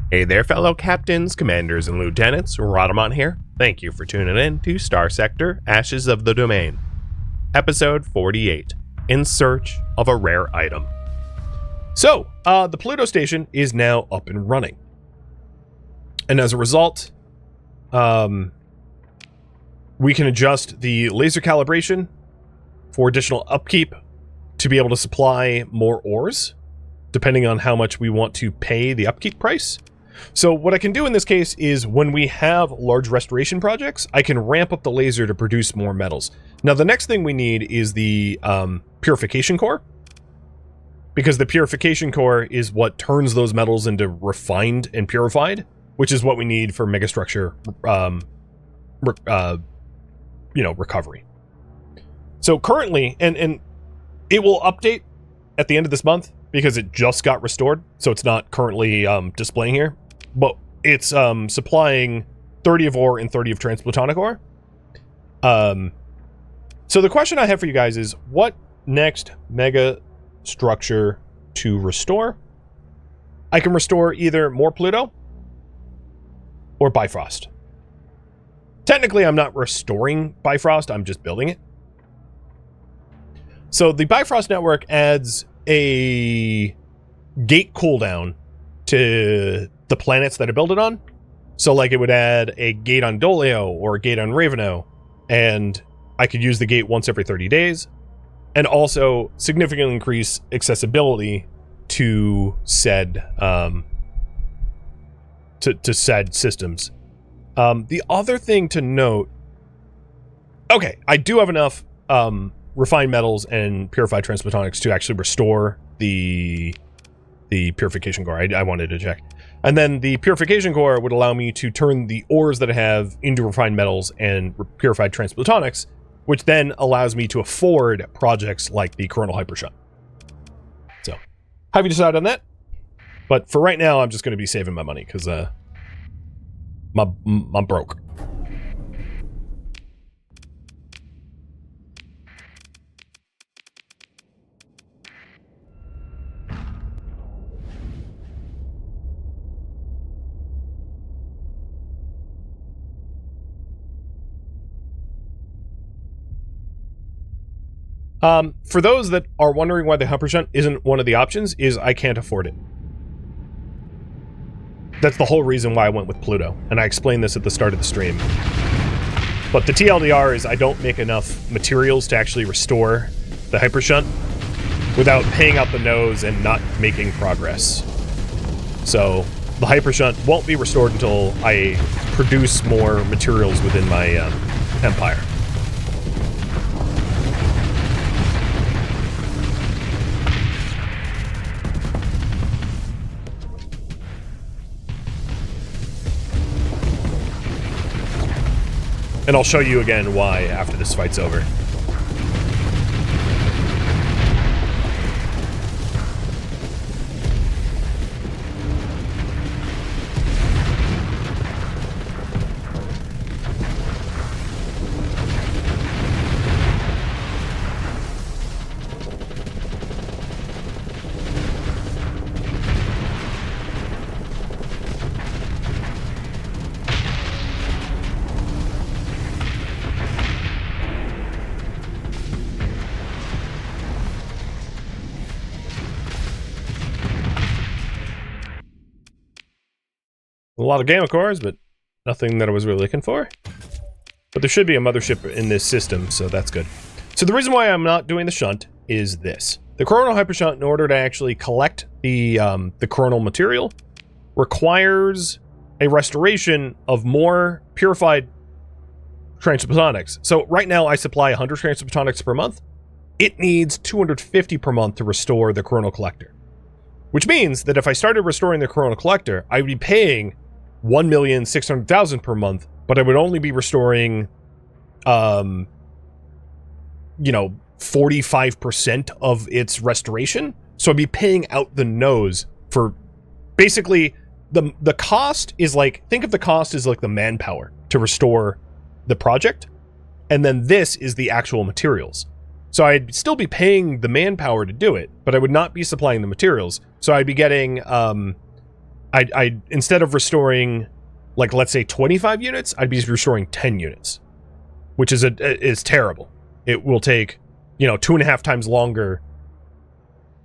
Hey there, fellow captains, commanders, and lieutenants. Rhadamant here. Thank you for tuning in to Starsector, Ashes of the Domain. Episode 48, In Search of a Rare Item. So, the Pluto station is now up and running. And as a result, we can adjust the laser calibration for additional upkeep to be able to supply more ores, depending on how much we want to pay the upkeep price. So what I can do in this case is when we have large restoration projects, I can ramp up the laser to produce more metals. Now the next thing we need is the purification core, because the purification core is what turns those metals into refined and purified, which is what we need for megastructure recovery. So currently, and it will update at the end of this month because it just got restored, so it's not currently displaying here. But it's supplying 30 of ore and 30 of transplutonic ore. So the question I have for you guys is, what next mega structure to restore? I can restore either more Pluto or Bifrost. Technically, I'm not restoring Bifrost, I'm just building it. So the Bifrost network adds a gate cooldown to the planets that I build it on. So like it would add a gate on Dolio or a gate on Raveno, and I could use the gate once every 30 days, and also significantly increase accessibility to said to said systems. The other thing to note, okay, I do have enough refined metals and purified transplutonics to actually restore the purification core. I wanted to check. And then the purification core would allow me to turn the ores that I have into refined metals and purified transplutonics, which then allows me to afford projects like the coronal hypershunt. So, have you decided on that? But for right now, I'm just going to be saving my money because I'm broke. For those that are wondering why the hypershunt isn't one of the options, is I can't afford it. That's the whole reason why I went with Pluto, and I explained this at the start of the stream. But the TLDR is I don't make enough materials to actually restore the hypershunt without paying out the nose and not making progress. So the hypershunt won't be restored until I produce more materials within my empire. And I'll show you again why after this fight's over. A lot of gamma cores, but nothing that I was really looking for. But there should be a mothership in this system, so that's good. So the reason why I'm not doing the shunt is this. The coronal hypershunt, in order to actually collect the coronal material, requires a restoration of more purified transplutonics. So right now I supply 100 transplutonics per month. It needs 250 per month to restore the coronal collector. Which means that if I started restoring the coronal collector, I would be paying 1,600,000 per month, but I would only be restoring, 45% of its restoration. So I'd be paying out the nose for basically the cost is like, think of the cost as like the manpower to restore the project. And then this is the actual materials. So I'd still be paying the manpower to do it, but I would not be supplying the materials. So I'd be getting I instead of restoring, like, let's say 25 units, I'd be restoring 10 units, which is terrible. It will take, 2.5 times longer,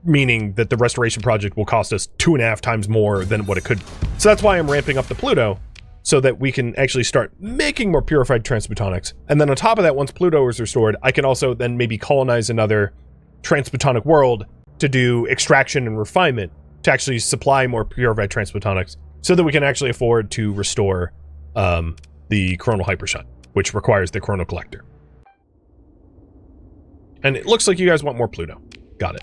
meaning that the restoration project will cost us 2.5 times more than what it could. So that's why I'm ramping up the Pluto, so that we can actually start making more purified transmutonics. And then on top of that, once Pluto is restored, I can also then maybe colonize another transmutonic world to do extraction and refinement to actually supply more purified transmutonics, so that we can actually afford to restore the Coronal Hypershunt, which requires the Chrono Collector. And it looks like you guys want more Pluto. Got it.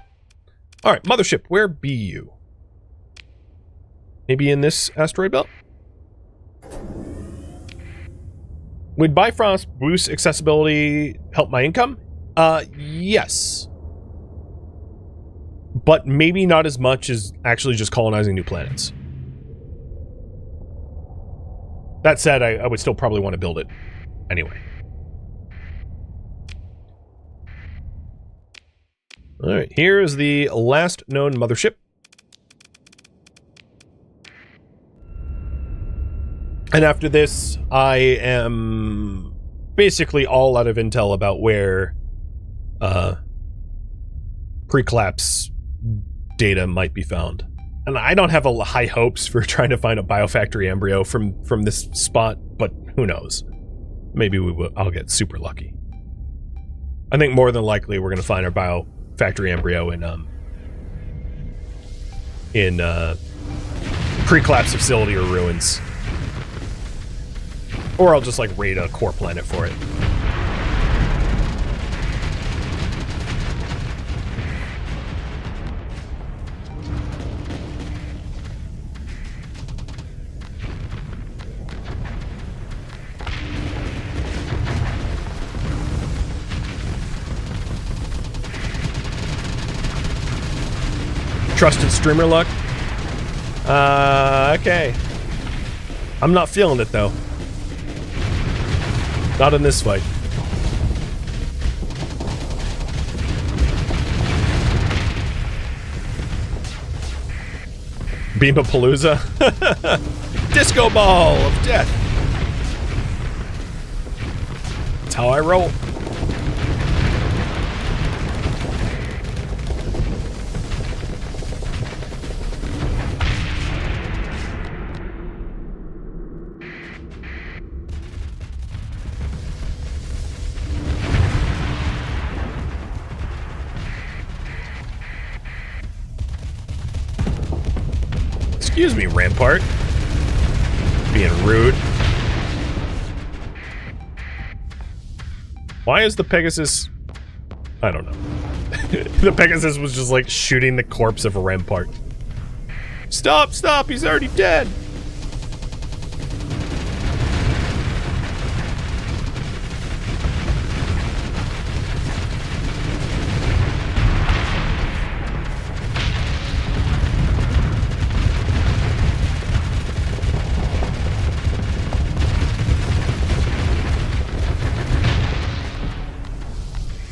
All right, Mothership, where be you? Maybe in this asteroid belt? Would Bifrost boost accessibility help my income? Yes. But maybe not as much as actually just colonizing new planets. That said, I would still probably want to build it anyway. Alright, here is the last known mothership. And after this, I am basically all out of intel about where pre-collapse data might be found. And I don't have high hopes for trying to find a biofactory embryo from this spot, but who knows? Maybe I'll get super lucky. I think more than likely we're going to find our biofactory embryo in pre-collapse facility or ruins. Or I'll just, like, raid a core planet for it. Trusted streamer luck? Okay. I'm not feeling it, though. Not in this fight. Beam-a-palooza? Disco ball of death. That's how I roll. Excuse me, Rampart. Being rude. Why is the Pegasus... I don't know. The Pegasus was just, like, shooting the corpse of a Rampart. Stop, stop, he's already dead!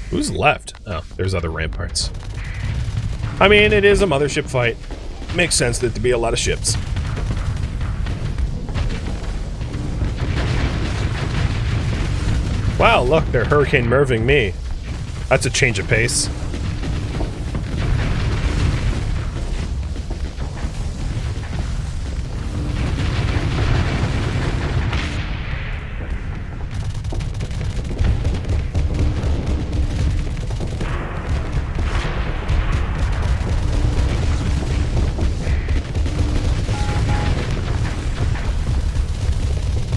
Who's left? Oh, there's other ramparts. I mean, it is a mothership fight. Makes sense that there'd be a lot of ships. Wow, look, they're Hurricane Merving me. That's a change of pace.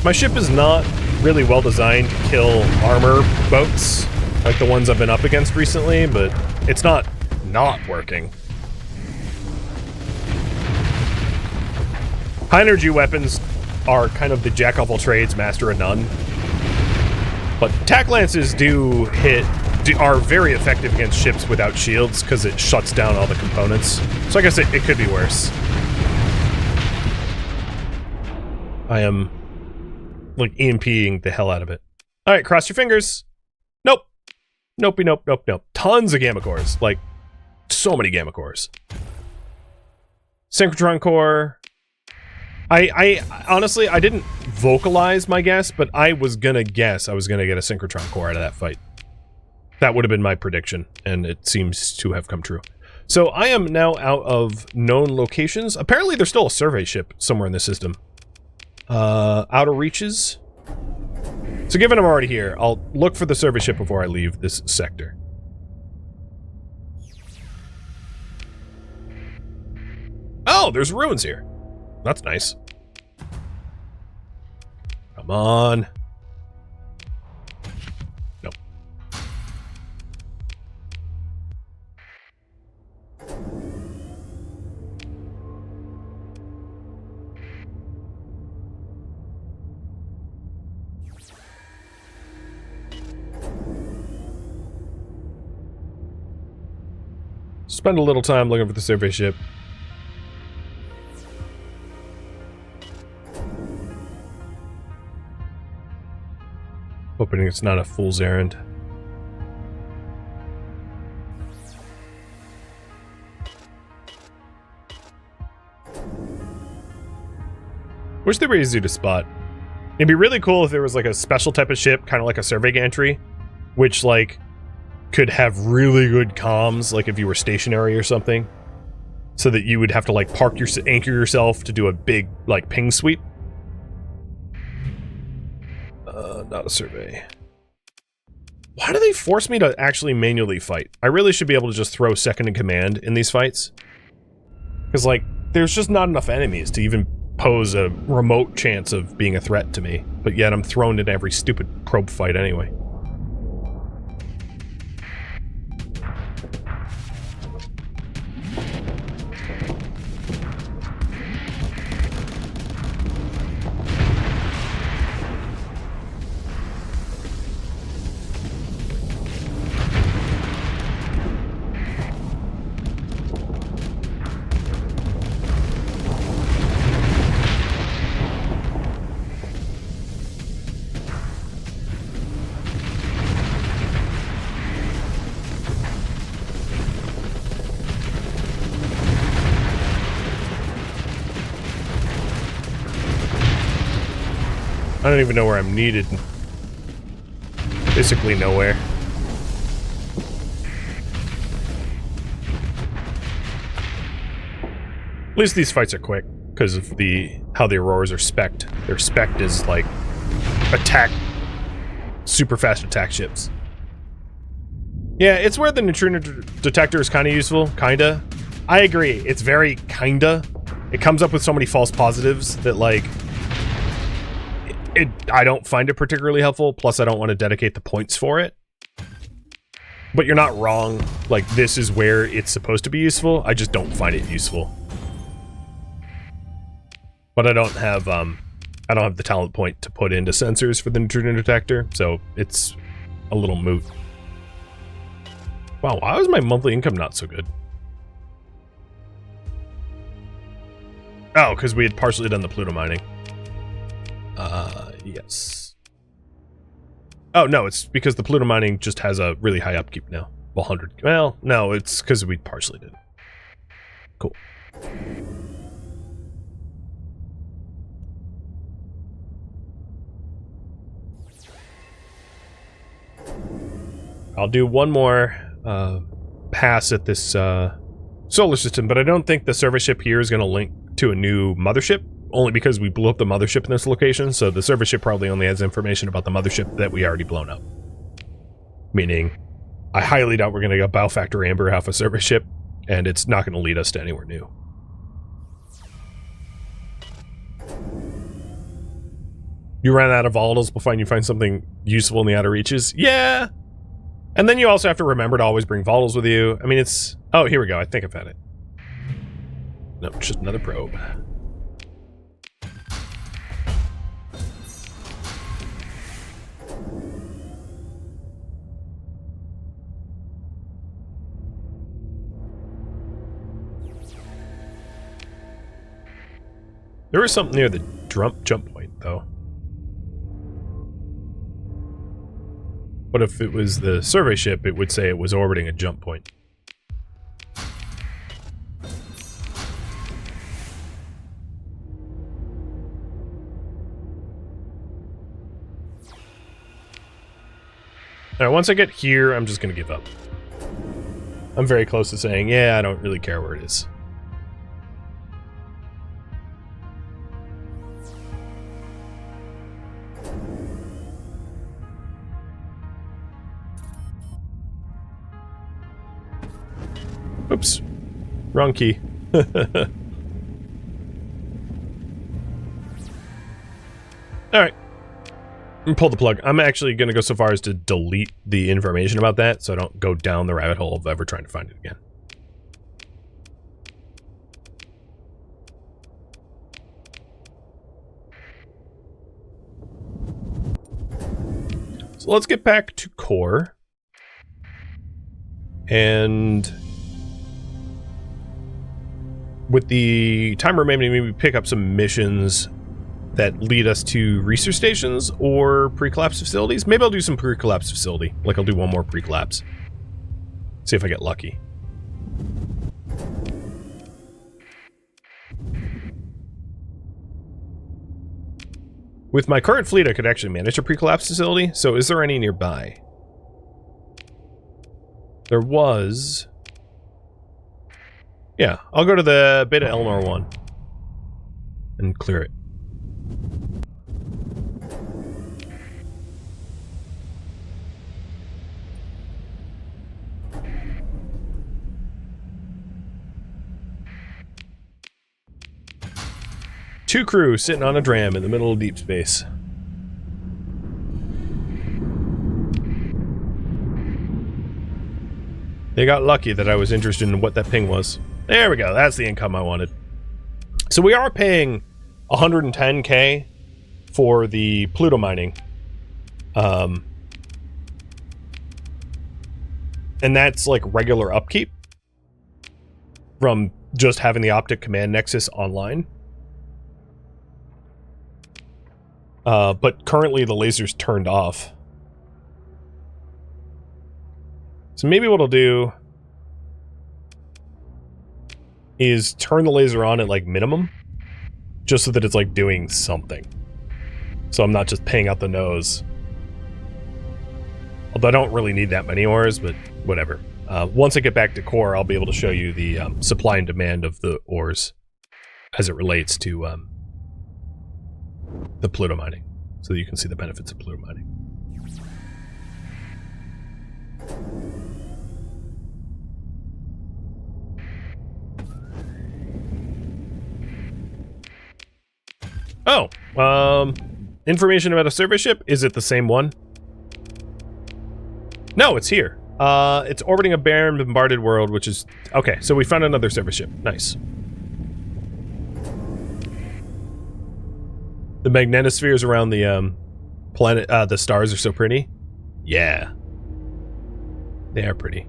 My ship is not really well designed to kill armor boats, like the ones I've been up against recently, but it's not working. High energy weapons are kind of the jack of all trades, master of none. But tack lances are very effective against ships without shields because it shuts down all the components. So I guess it could be worse. I am like EMPing the hell out of it. All right, cross your fingers. Nope. Nopey, nope, nope, nope. Tons of gamma cores. Like, so many gamma cores. Synchrotron core. I honestly, I didn't vocalize my guess, but I was gonna guess I was gonna get a synchrotron core out of that fight. That would have been my prediction, and it seems to have come true. So I am now out of known locations. Apparently there's still a survey ship somewhere in the system. Outer reaches. So given I'm already here, I'll look for the survey ship before I leave this sector. Oh, there's ruins here. That's nice. Come on. Nope. Spend a little time looking for the survey ship. Hoping it's not a fool's errand. Wish they were easy to spot. It'd be really cool if there was like a special type of ship, kind of like a survey gantry, which like could have really good comms, like if you were stationary or something, so that you would have to like anchor yourself to do a big like ping sweep. Not a survey. Why do they force me to actually manually fight? I really should be able to just throw second in command in these fights. Because, like, there's just not enough enemies to even pose a remote chance of being a threat to me. But yet I'm thrown into every stupid probe fight anyway. I don't even know where I'm needed. Basically nowhere. At least these fights are quick, because of how the Auroras are spec'd. They're spec'd as, like, super fast attack ships. Yeah, it's where the neutrino detector is kind of useful, kinda. I agree, it's very kinda. It comes up with so many false positives that, like, I don't find it particularly helpful, plus I don't want to dedicate the points for it. But you're not wrong, like, this is where it's supposed to be useful, I just don't find it useful. But I don't have the talent point to put into sensors for the neutrino detector, so it's a little moot. Wow, why was my monthly income not so good? Oh, because we had partially done the Pluto mining. Yes. Oh, no, it's because the Pluto mining just has a really high upkeep now. Well, 100. Well, no, it's because we partially did. Cool. I'll do one more pass at this solar system, but I don't think the survey ship here is going to link to a new mothership, only because we blew up the mothership in this location, so the survey ship probably only has information about the mothership that we already blown up. Meaning, I highly doubt we're going to get bow factor amber off a survey ship, and it's not going to lead us to anywhere new. You ran out of volatiles before you find something useful in the outer reaches? Yeah! And then you also have to remember to always bring volatiles with you. I mean, it's... Oh, here we go. I think I've had it. No, just another probe. There was something near the jump point, though. But if it was the survey ship, it would say it was orbiting a jump point. Alright, once I get here, I'm just gonna give up. I'm very close to saying, yeah, I don't really care where it is. Oops. Wrong key. Alright. Pull the plug. I'm actually going to go so far as to delete the information about that so I don't go down the rabbit hole of ever trying to find it again. So let's get back to core. And with the time remaining, maybe pick up some missions that lead us to research stations or pre-collapse facilities. Maybe I'll do some pre-collapse facility. Like I'll do one more pre-collapse. See if I get lucky. With my current fleet, I could actually manage a pre-collapse facility. So is there any nearby? There was... Yeah, I'll go to the Beta Elnor one and clear it. Two crew sitting on a dram in the middle of deep space. They got lucky that I was interested in what that ping was. There we go. That's the income I wanted. So we are paying 110k for the Pluto mining. And that's like regular upkeep from just having the Optic Command Nexus online. But currently the laser's turned off. So maybe what I'll do is turn the laser on at like minimum, just so that it's like doing something. So I'm not just paying out the nose. Although I don't really need that many ores, but whatever. Once I get back to core, I'll be able to show you the supply and demand of the ores as it relates to the Pluto mining, so that you can see the benefits of Pluto mining. Oh, information about a survey ship? Is it the same one? No, it's here. It's orbiting a barren, bombarded world, which is... Okay, so we found another survey ship. Nice. The magnetospheres around the planet, the stars are so pretty. Yeah. They are pretty.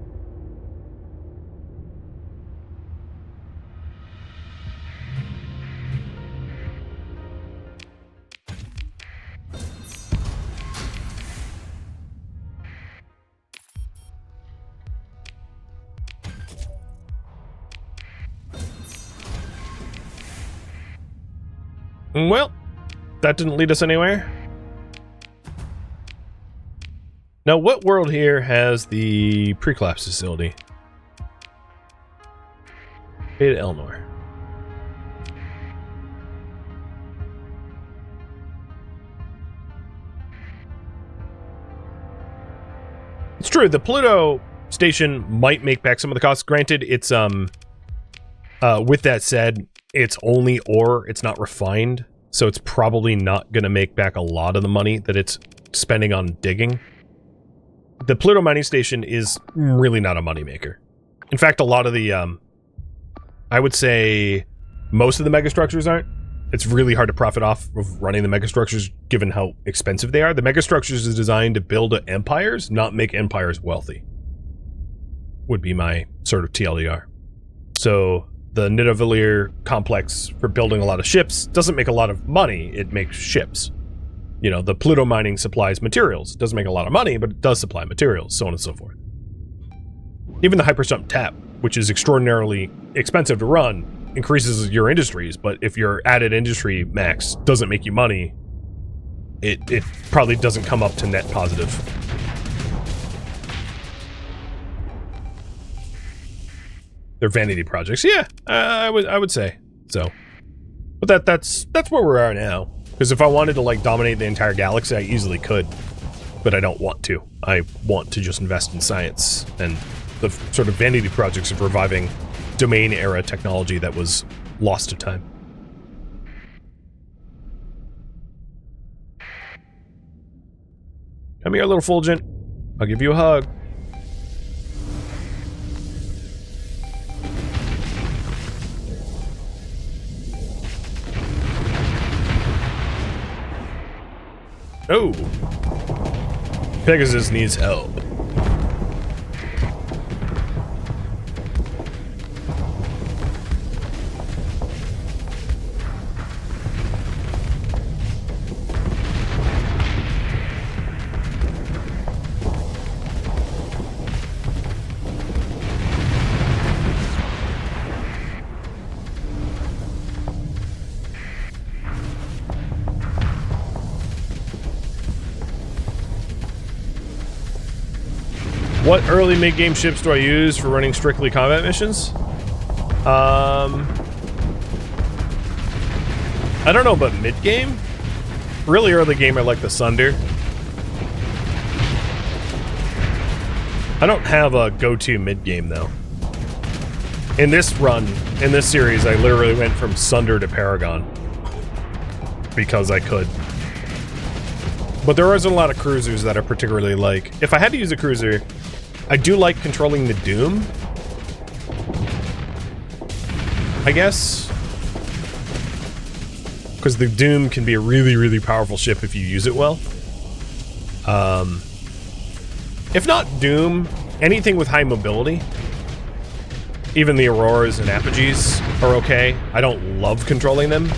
Well, that didn't lead us anywhere. Now, what world here has the pre-collapse facility? Beta Elnor. It's true, the Pluto station might make back some of the costs. Granted, it's, with that said, it's only ore, it's not refined, so it's probably not going to make back a lot of the money that it's spending on digging. The Pluto mining station is really not a moneymaker. In fact, a lot of the, I would say most of the megastructures aren't. It's really hard to profit off of running the megastructures given how expensive they are. The megastructures is designed to build empires, not make empires wealthy. Would be my sort of TLDR. So the Nidavellir complex for building a lot of ships doesn't make a lot of money, it makes ships. You know, the Pluto mining supplies materials. It doesn't make a lot of money, but it does supply materials, so on and so forth. Even the Hyperjump Tap, which is extraordinarily expensive to run, increases your industries, but if your added industry max doesn't make you money, it probably doesn't come up to net positive. They're vanity projects. Yeah, I would say so. But that's where we are now. Because if I wanted to like dominate the entire galaxy, I easily could. But I don't want to. I want to just invest in science and the sort of vanity projects of reviving domain era technology that was lost to time. Come here, little Fulgent. I'll give you a hug. Oh! Pegasus needs help. What early mid-game ships do I use for running strictly combat missions? I don't know, but mid-game? Really early game, I like the Sunder. I don't have a go-to mid-game, though. In this run, in this series, I literally went from Sunder to Paragon. Because I could. But there isn't a lot of cruisers that I particularly like. If I had to use a cruiser, I do like controlling the Doom, I guess. Because the Doom can be a really, really powerful ship if you use it well. If not Doom, anything with high mobility. Even the Auroras and Apogees are okay. I don't love controlling them,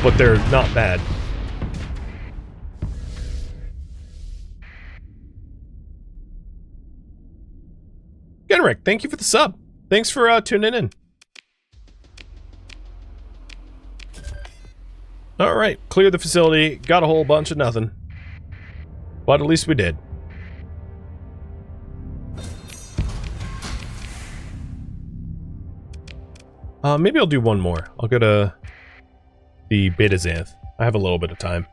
but they're not bad. Generic, thank you for the sub. Thanks for tuning in. Alright, clear the facility. Got a whole bunch of nothing. But at least we did. Maybe I'll do one more. I'll go to the Beta Xanth. I have a little bit of time.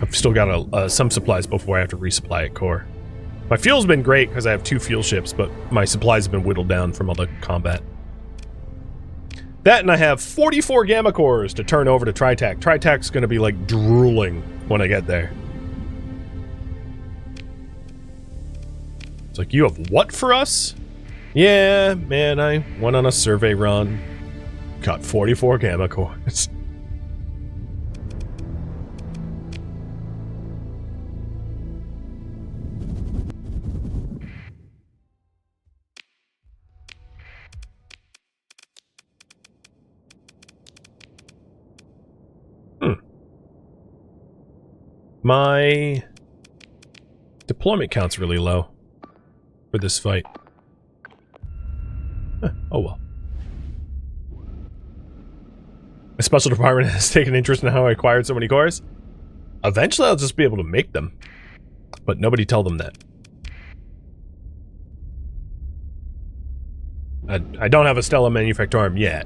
I've still got some supplies before I have to resupply at core. My fuel's been great because I have 2 fuel ships, but my supplies have been whittled down from all the combat. That, and I have 44 gamma cores to turn over to Tritac. Tritac's gonna be like drooling when I get there. It's like, you have what for us? Yeah, man, I went on a survey run. Got 44 gamma cores. My deployment count's really low for this fight. Oh well. My special department has taken interest in how I acquired so many cores. Eventually I'll just be able to make them. But nobody tell them that. I don't have a Stella Manufactorum yet.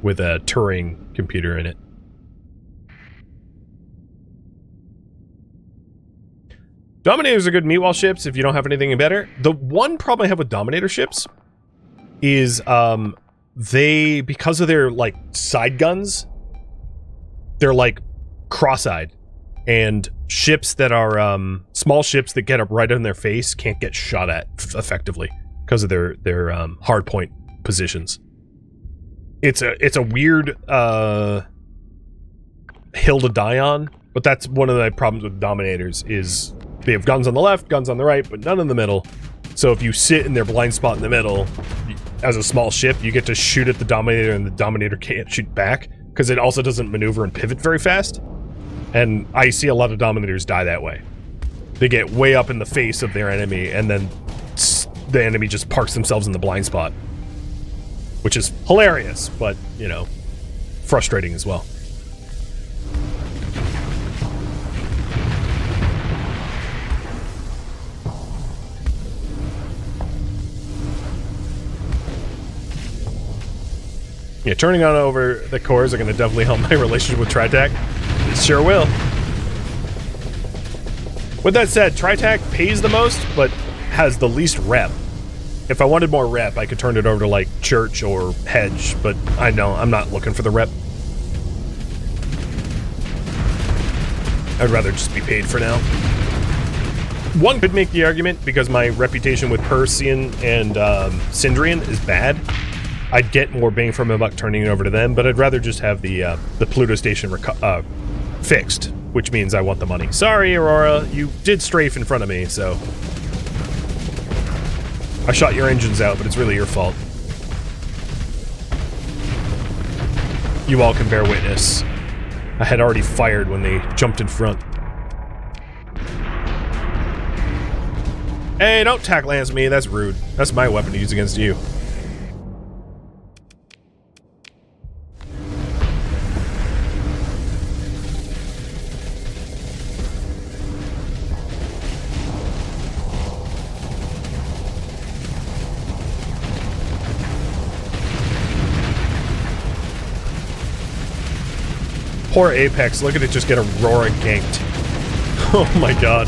With a Turing computer in it. Dominators are good meatwall ships if you don't have anything better. The one problem I have with Dominator ships is they, because of their like side guns, they're like cross-eyed, and ships that are small ships that get up right in their face can't get shot at effectively because of their hard point positions. It's a weird hill to die on, but that's one of the problems with Dominators is they have guns on the left, guns on the right, but none in the middle. So if you sit in their blind spot in the middle, as a small ship, you get to shoot at the Dominator and the Dominator can't shoot back, because it also doesn't maneuver and pivot very fast. And I see a lot of Dominators die that way. They get way up in the face of their enemy, and then the enemy just parks themselves in the blind spot. Which is hilarious, but, you know, frustrating as well. Yeah, turning on over the cores are going to definitely help my relationship with Tritac. It sure will. With that said, Tritac pays the most, but has the least rep. If I wanted more rep, I could turn it over to, like, Church or Hedge, but I know I'm not looking for the rep. I'd rather just be paid for now. One could make the argument, because my reputation with Persian and Syndrian is bad, I'd get more bang for my buck turning it over to them, but I'd rather just have the Pluto station fixed, which means I want the money. Sorry, Aurora, you did strafe in front of me, so... I shot your engines out, but it's really your fault. You all can bear witness. I had already fired when they jumped in front. Hey, don't tack lance me, that's rude. That's my weapon to use against you. Poor Apex, look at it just get Aurora ganked. Oh my god.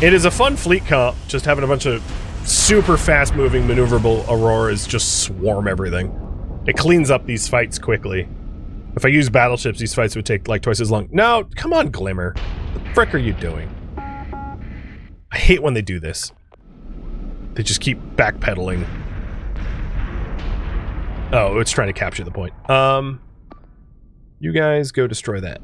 It is a fun fleet comp, just having a bunch of super fast-moving, maneuverable Auroras just swarm everything. It cleans up these fights quickly. If I use battleships, these fights would take like twice as long. No, come on, Glimmer. What the frick are you doing? I hate when they do this. They just keep backpedaling. Oh, it's trying to capture the point. You guys go destroy that.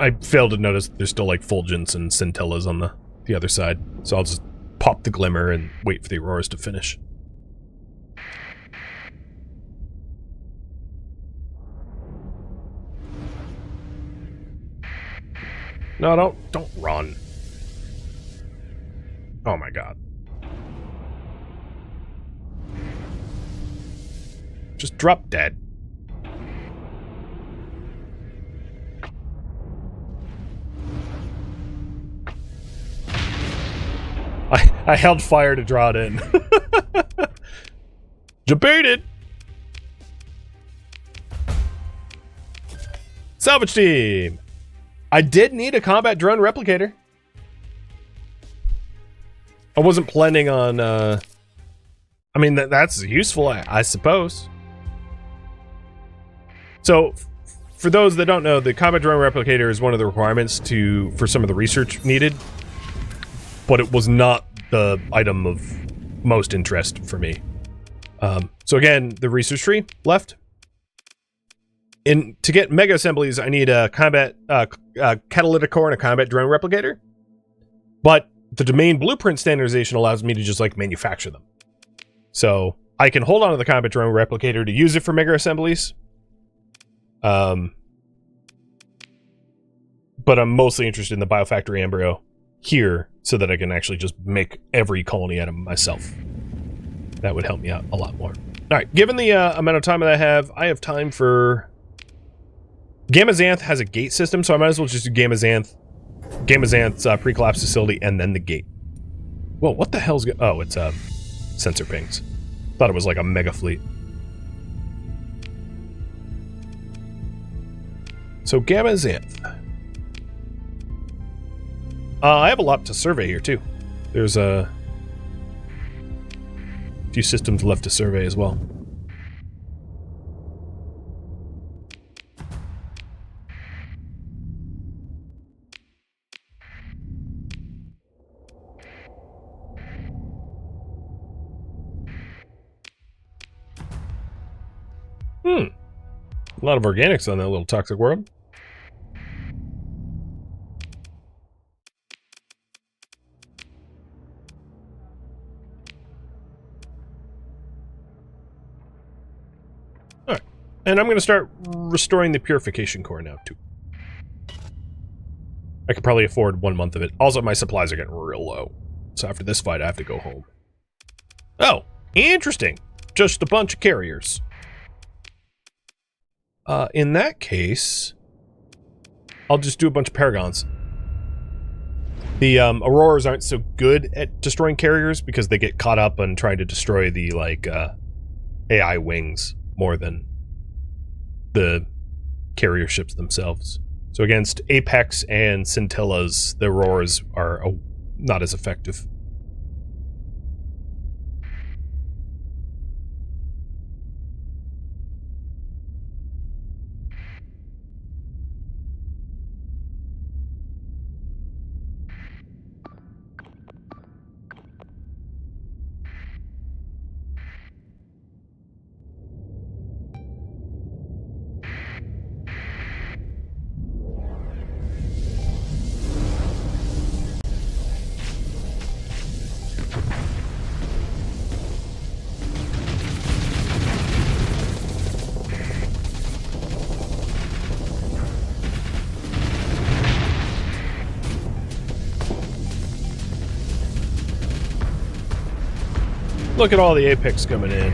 I failed to notice there's still like Fulgence and Scintillas on the other side, so I'll just pop the Glimmer and wait for the Auroras to finish. No, don't run. Oh my god. Just drop dead. I held fire to draw it in. Debated. Salvage team. I did need a combat drone replicator. I wasn't planning on. I mean that's useful, I suppose. So, for those that don't know, the combat drone replicator is one of the requirements for some of the research needed. But it was not the item of most interest for me. So again, the research tree left. To get mega assemblies, I need a combat catalytic core and a combat drone replicator. But the domain blueprint standardization allows me to just like manufacture them. So I can hold on to the combat drone replicator to use it for mega assemblies. But I'm mostly interested in the biofactory embryo here so that I can actually just make every colony out of myself. That would help me out a lot more. Alright, given the amount of time that I have time for... Gamma Xanth has a gate system, so I might as well just do Gamma Xanth's pre-collapse facility and then the gate. Whoa, what the hell's... Oh, it's sensor pings. Thought it was like a mega fleet. So Gamma Xanth. I have a lot to survey here, too. There's a few systems left to survey as well. A lot of organics on that little toxic world. Alright. And I'm going to start restoring the purification core now, too. I could probably afford 1 month of it. Also, my supplies are getting real low. So after this fight, I have to go home. Oh, interesting. Just a bunch of carriers. In that case, I'll just do a bunch of paragons. The Auroras aren't so good at destroying carriers because they get caught up on trying to destroy the, like, AI wings more than the carrier ships themselves. So against Apex and Scintillas, the Auroras are not as effective. Look at all the Apex coming in.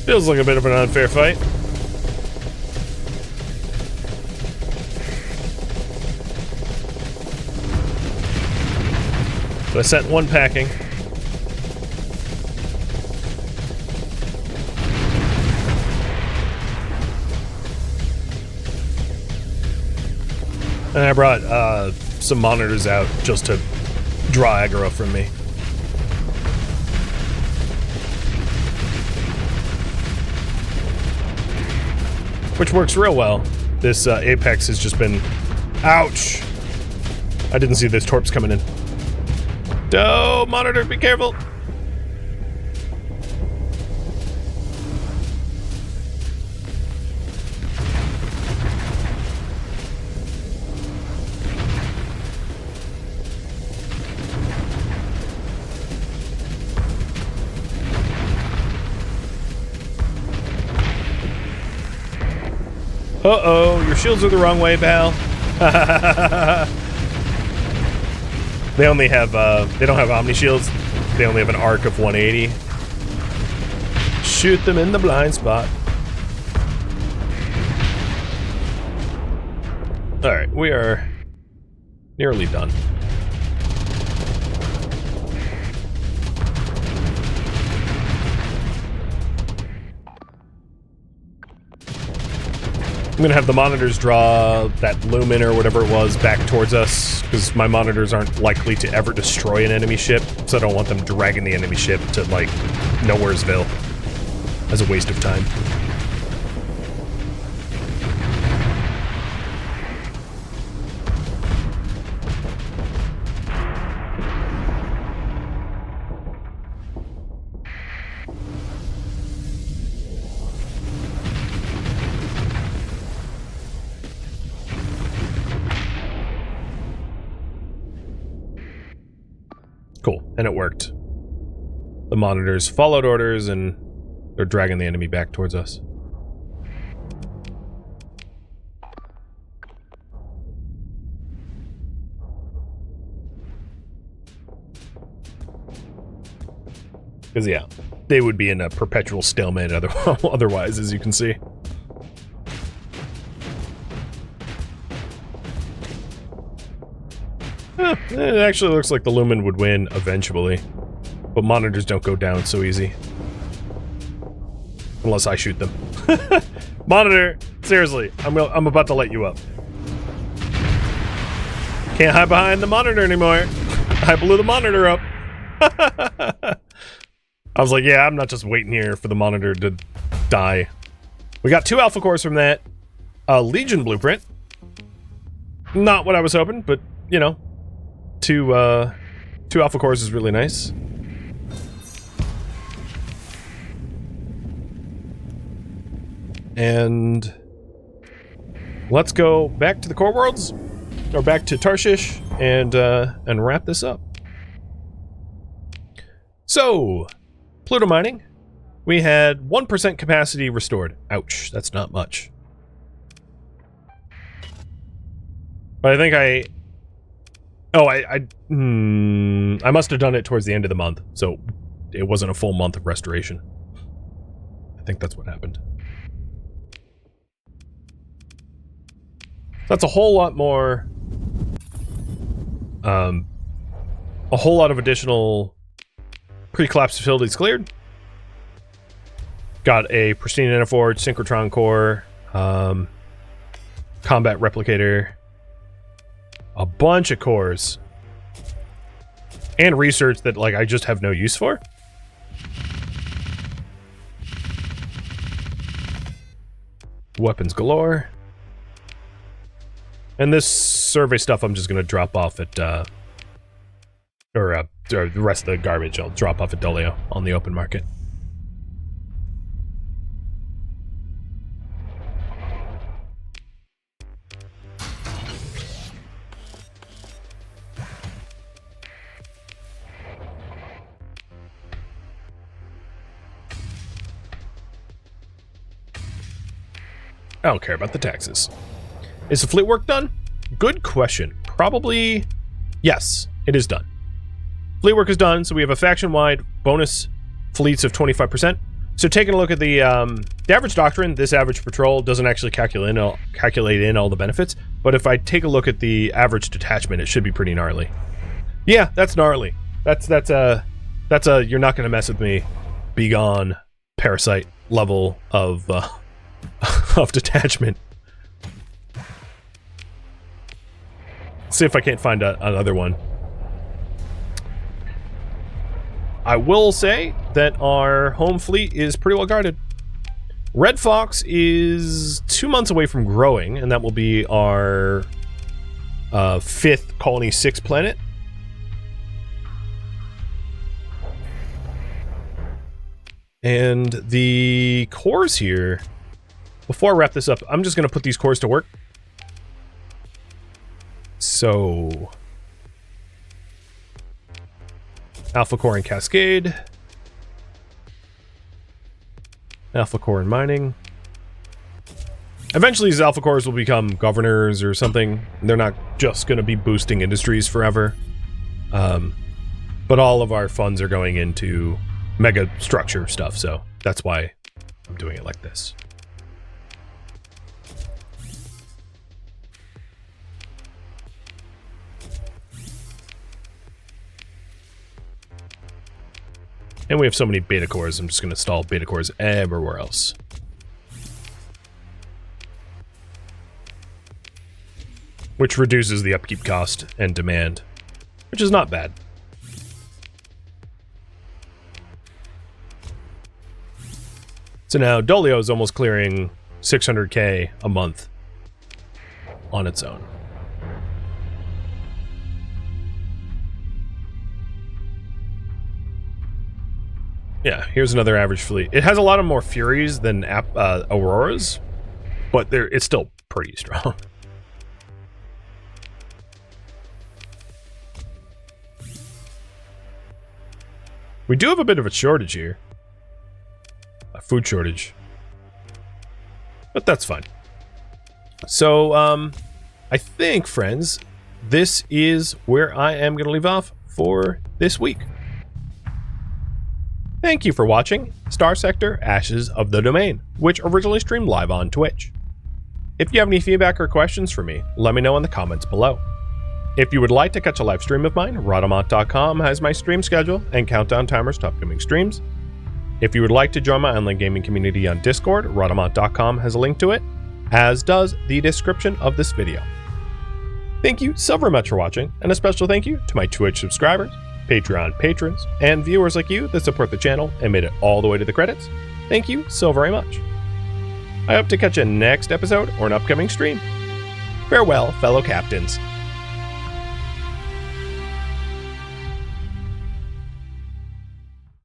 Feels like a bit of an unfair fight. But I sent one packing. And I brought some monitors out just to draw aggro from me. Which works real well. This Apex has just been... Ouch! I didn't see this torps coming in. Oh, monitor, be careful! Uh-oh, your shields are the wrong way, pal. They only have, they don't have Omni shields. They only have an arc of 180. Shoot them in the blind spot. Alright, we are nearly done. I'm gonna have the monitors draw that lumen or whatever it was back towards us, because my monitors aren't likely to ever destroy an enemy ship, so I don't want them dragging the enemy ship to, like, Nowheresville as a waste of time. Cool, and it worked. The monitors followed orders, and they're dragging the enemy back towards us. Because, yeah, they would be in a perpetual stalemate otherwise, as you can see. It actually looks like the Lumen would win eventually, but monitors don't go down so easy. Unless I shoot them. Monitor, seriously, I'm about to light you up. Can't hide behind the monitor anymore. I blew the monitor up. I was like, yeah, I'm not just waiting here for the monitor to die. We got 2 alpha cores from that. A Legion blueprint. Not what I was hoping, but, you know, two alpha cores is really nice. And let's go back to the core worlds, or back to Tarshish, and wrap this up. So, Pluto mining, we had 1% capacity restored. Ouch, that's not much. But I think I must have done it towards the end of the month, so it wasn't a full month of restoration. I think that's what happened. That's a whole lot more, a whole lot of additional pre-collapse facilities cleared. Got a pristine nanoforge, synchrotron core, combat replicator, a bunch of cores, and research that, like, I just have no use for. Weapons galore. And this survey stuff I'm just going to drop off at, or the rest of the garbage I'll drop off at Dolio on the open market. I don't care about the taxes. Is the fleet work done? Good question. Probably, yes, it is done. Fleet work is done, so we have a faction-wide bonus fleets of 25%. So taking a look at the average doctrine, this average patrol doesn't actually calculate in all the benefits, but if I take a look at the average detachment, it should be pretty gnarly. Yeah, that's gnarly. That's a you're not gonna mess with me, be gone, parasite level of of detachment. See if I can't find another one. I will say that our home fleet is pretty well guarded. Red Fox is 2 months away from growing, and that will be our 5th Colony 6 planet. And the cores here, before I wrap this up, I'm just going to put these cores to work. So, Alpha Core and Cascade, Alpha Core and Mining. Eventually these Alpha Cores will become governors or something. They're not just going to be boosting industries forever. But all of our funds are going into megastructure stuff, so that's why I'm doing it like this. And we have so many beta cores, I'm just going to install beta cores everywhere else. Which reduces the upkeep cost and demand, which is not bad. So now Dolio is almost clearing 600k a month on its own. Yeah, here's another average fleet. It has a lot of more Furies than Auroras, but it's still pretty strong. We do have a bit of a shortage here. A food shortage. But that's fine. So, I think, friends, this is where I am going to leave off for this week. Thank you for watching Starsector Ashes of the Domain, which originally streamed live on Twitch. If you have any feedback or questions for me, let me know in the comments below. If you would like to catch a live stream of mine, Rhadamant.com has my stream schedule and countdown timers to upcoming streams. If you would like to join my online gaming community on Discord, Rhadamant.com has a link to it, as does the description of this video. Thank you so very much for watching, and a special thank you to my Twitch subscribers, Patreon patrons, and viewers like you that support the channel and made it all the way to the credits. Thank you so very much. I hope to catch you next episode or an upcoming stream. Farewell, fellow captains.